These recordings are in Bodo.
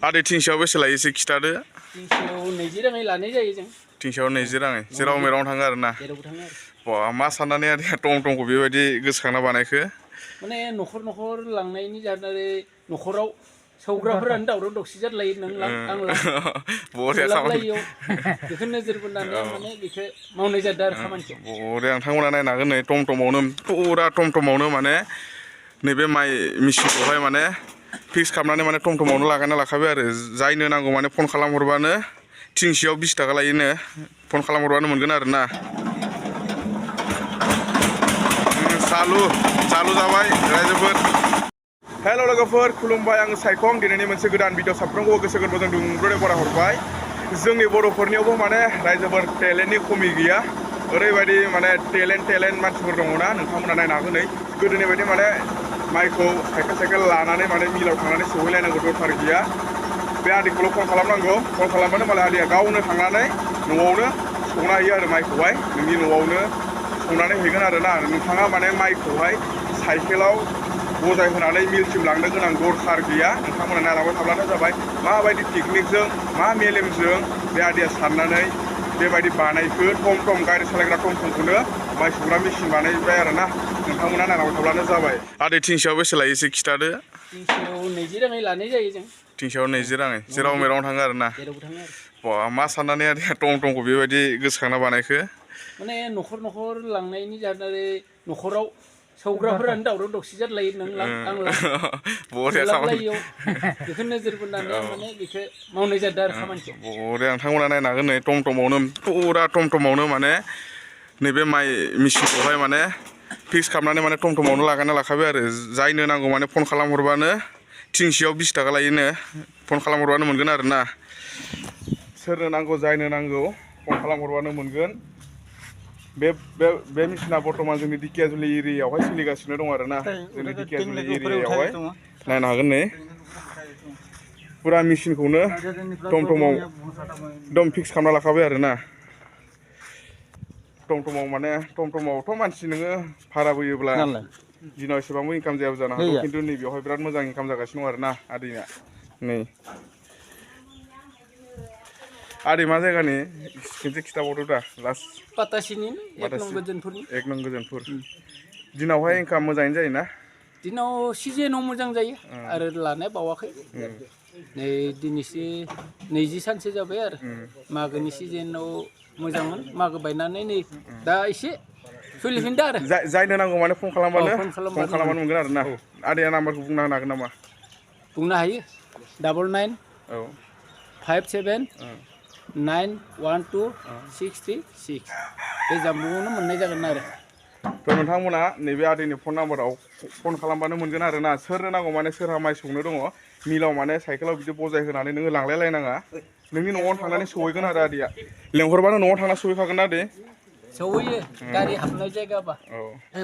आदै थिंसेयाव बेसे लायो एसे खिथादो। थिंसेयाव 20 राङै लानाय जायो जों। थिंसेयाव 20 राङै जेराव मेरावनो थाङो आरो ना। जेरावबो थाङो आरो। बा मा साननानै आदैया टमटमखौ बेबायदि गोसोखांना बानायखो? माने न'खर न'खर लांनायनि जाहोनाव न'खराव सौग्राफोरानो दावराव दावसि जालायो नों लां आं लां बरिया खामानि सोलाबलायियाव बेखौ नोजोर बोनानै आं माने बेखौ मावनाय जादों आरो खामानिखौ। बरिया नोंथांमोना नायनो हागोन नै टमटमावनो फुरा टमटमावनो माने नैबे माइ मेचिनखौहाय माने फिक्स खालामनानै माने टमटमावनो लागायना लाखाबाय आरो जायनो नांगौ माने फन खालामहरबानो थिंसेयाव 20 थाखा लायोनो फन खालामहरबानो मोनगोन आरो ना। चालु जाबाय रायजोफोर। हेल' लोगोफोर खुलुमबाय आं साइखं दिनैनि मोनसे गोदान भिडिअ साफ्रोमखौबो गोसो गोरबोजों दुंब्रुदै बराय हरबाय। जोंनि बर'फोरनियावबो माने रायजोफोर टेलेन्टनि खमि गैया ओरैबायदि माने टेलेन्ट मानसिफोर दङ ना नोंथांमोना नायनो हागोन नै गोदोनि बायदि माने माइखौ साइकेल लानानै माने मिलाव थांनानै सौहैलायनांगौ दरखार गैया। बे आदैखौल' फन खालामनांगौ फन खालामबानो मालाय आदैया गावनो थांनानै न'आवनो सौना हैयो आरो माइखौहाय नोंनि न'आवनो सौनानै हैगोन आरो ना नोंथाङा माने माइखौहाय साइकेलाव बजाय होनानै मिलसिम लांनो गोनां दरखार गैया। नोंथांमोना नायलांबाय थाब्लानो जाबाय माबायदि टेकनिकजों मा मेलेमजों बे आदैया साननानै बेबायदि बानायखो टम गारि सालायग्रा टमटमखौनो माइ सौग्रा मेचिन बानायबाय आरो ना नोंथांमोना नायलांबाय थाब्लानो जाबाय। आदै थिंसेयाव बेसे लायो एसे खिथादो। थिंसेयाव 20 राङै लानाय जायो जों। थिंसेयाव 20 राङै जेराव मेरावनो थाङो आरो ना। जेरावबो थाङो आरो। बा मा साननानै आदैया टमटमखौ बेबायदि गोसोखांना बानायखो? माने न'खर न'खर लांनायनि जाहोनाव न'खराव सौग्राफोरानो दावराव दावसि जालायो नों लां आं लां बरिया खामानि। सोलाबलायियाव बेखौ नोजोर बोनानै आं माने बेखौ मावनाय जादों आरो खामानिखौ। बरिया नोंथांमोना नायनो हागोन नै टमटमावनो फुरा टमटमावनो माने नैबे माइ मेचिनखौहाय माने फिक्स खालामनानै माने टमटमावनो लागायना लाखाबाय आरो जायनो नांगौ माने फन खालामहरबानो थिंसेयाव 20 थाखा लायोनो फन खालामहरबानो मोनगोन आरो ना। सोरनो नांगौ जायनो नांगौ फन खालामहरबानो मोनगोन। बे मेचिना बर्थमान जोंनि दिकियाजुलि एरियायावहाय सोलिगासिनो दं आरो ना जोंनि दिकियाजुलि एरियायावहाय नायनो हागोन नै फुरा मेचिनखौनो टमटमाव एकदम फिक्स खालामना लाखाबाय आरो ना। टमटमाव माने टमटमावथ' मानसि नोङो भारा बोयोब्ला दिनाव एसेबांबो इनकाम जायाबो जानो हागौ खिन्थु नैबेयावहाय बिराद मोजां इनकाम जागासिनो दं आरो ना आदैना नै। आदै मा जायगानि खेनसे खिथाबावदो दा लास्ट। पातासिनि 1 नं गोजोनफुरनि। 1 नं गोजोनफुर। दिनावहाय इनकाम मोजाङैनो जायोना? दिनाव सिजेनाव मोजां जायो आरो लानाया बावाखै। नै दिनैसो 20 सानसो जाबाय आरो मागोनि सिजेनाव मोजांमोन मागो बायनानै नै दा एसे सोलिफिनदो आरो। जायनो नांगौ माने फन खालामबानो मोनो। मोनगोन आरो ना। आदैया नाम्बारखौ बुंना होनो हागोन नामा? बुंनो हायो 99 औ 57 912 636 बे जामबुंआवनो मोननाय जागोन आरो। थ' नोंथांमोना नैबे आदैनि फन नाम्बाराव फन खालामबानो मोनगोन आरो ना सोरनो नांगौ माने सोरहा माइ सौनो दङ मिलाव माने साइकेलाव बिदि बजाय होनानै नोङो लांलायलायनाङा नोंनि न'आवनो थांनानै सहैगोन आरो आदैया लेंहरबानो न'आव थांना सहैखागोन ना आदै? सहैयो गारि हाबनाय जायगाबा।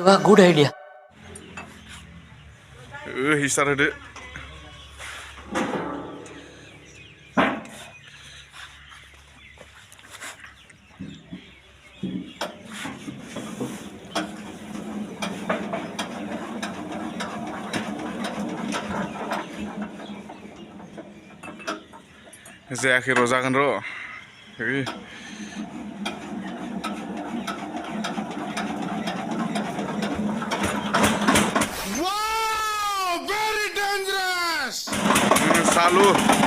वाह गुड आइडिया। हिसार होदो। जायाखै र' जागोन र'।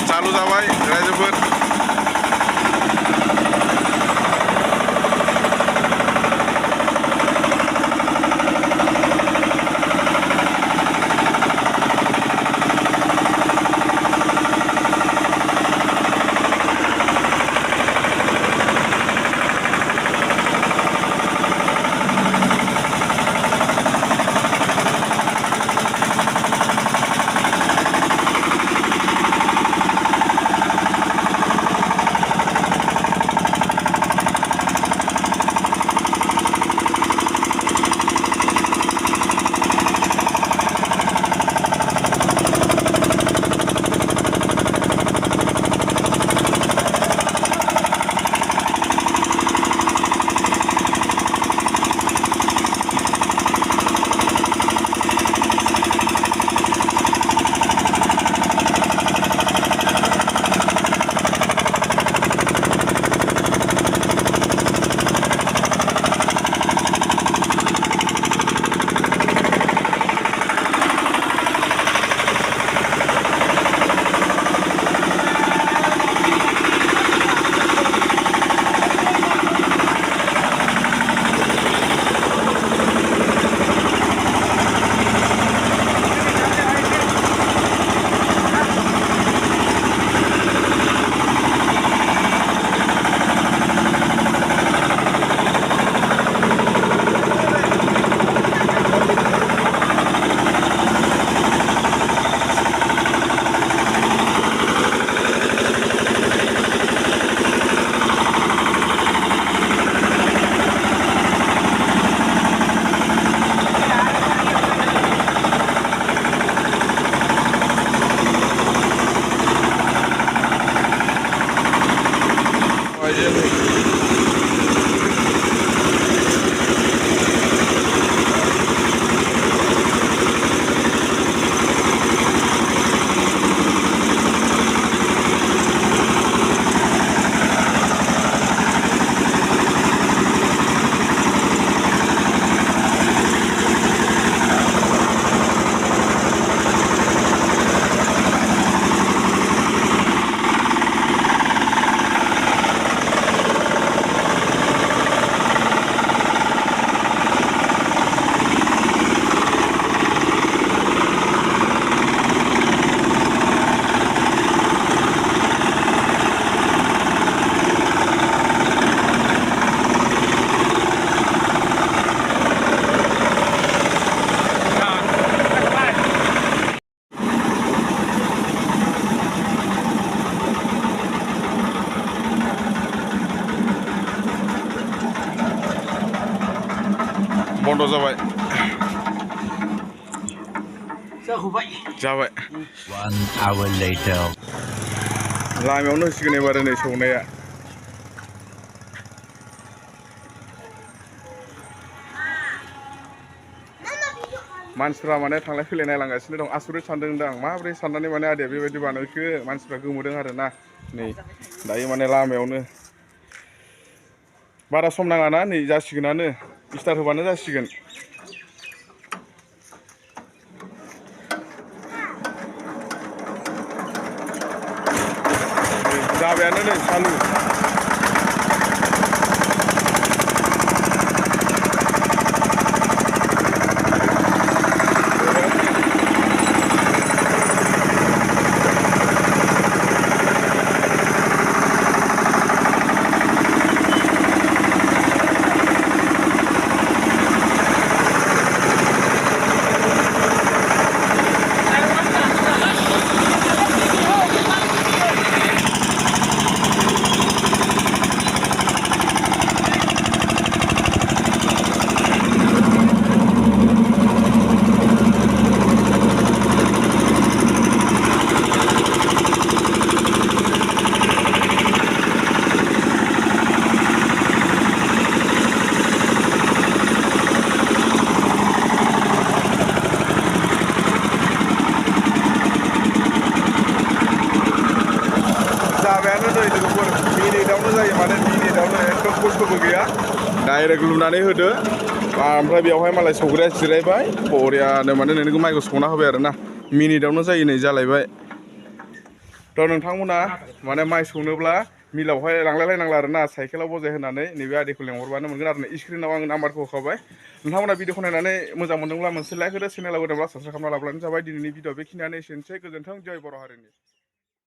चालु जाबाय रायजोफोर। बन्द जाबाय जाबाय 1 hour later लामायावनो होसिगोन एबार नै सौनाया मानसिफ्रा माने थांलाय फैलाय नायलांगासिनो दं आसुरित सानदोंदां माबोरै साननानै माने आदाया बेबायदि बानायखो मानसिफ्रा गोमोदों आरोना नै दायो माने लामायावनो बारा सम नाङाना नै जासिगोनानो स्टार्ट होबानो जासिगोन जाबायानो नै चालु जाबायानो नै लोगोफोर मिनिटआवनो जायो माने मिनिटआवनो एकदम खस्थ'बो गैया डाइरेक्ट लुनानै होदो ओमफ्राय बेवहाय मालाय सौग्राया जिरायबाय बरियानो माने नोंनिखौ माइखौ सौना होबाय आरोना मिनिटआवनो जायो नै जालायबाय थ' नोंथांमोना माने माइ सौनोब्ला मिलावहाय लांलायलायनांला आरोना साइकेलाव बजाय होनानै नैबे आदैखौ लेंहरबानो मोनगोन आरो स्क्रिनाव आं नाम्बारखौ होखाबाय नोंथांमोना भिडिअखौ नायनानै मोजां मोनदोंब्ला मोनसे लाइक होदो चेनेलाव होदोंब्ला साबस्क्राइब खालामना लाब्लानो जाबाय दिनैनि भिडिअ बेखिनियानो एसेनोसै गोजोन्थों जय बर' हारिनि